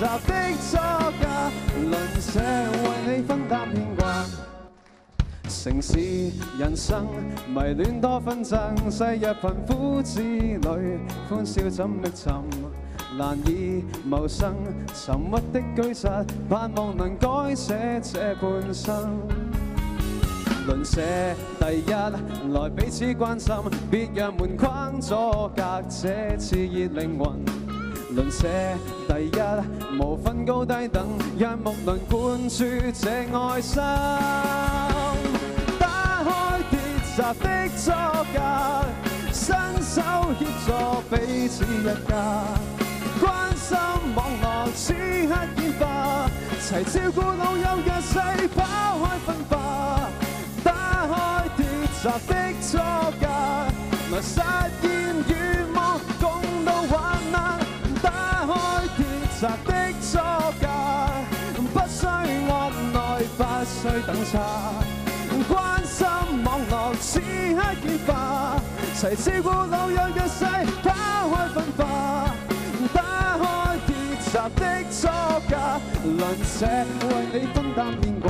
雜的作家，鄰舍為你分擔牽掛。城市人生迷戀多紛爭，世日貧苦之旅，歡笑怎歷尋，難以謀生。沉鬱的居室，盼望能改寫這半生。鄰舍第一，來彼此關心，別讓門框阻隔這熾熱靈魂。鄰舍第一，無分高低等，讓睦鄰灌注這愛心。打開鐵閘的作架，伸手協助彼此一家。關心網絡此刻演化，齊照顧老幼弱勢，拋開分化。打開鐵閘的作架，來實現願望，共度患難。打開鐵閘的作架，不需按耐，不需等差。關心網絡此刻演化，齊照顧老幼弱勢，拋開分化。打開鐵閘的作架，鄰舍為你分擔牽掛。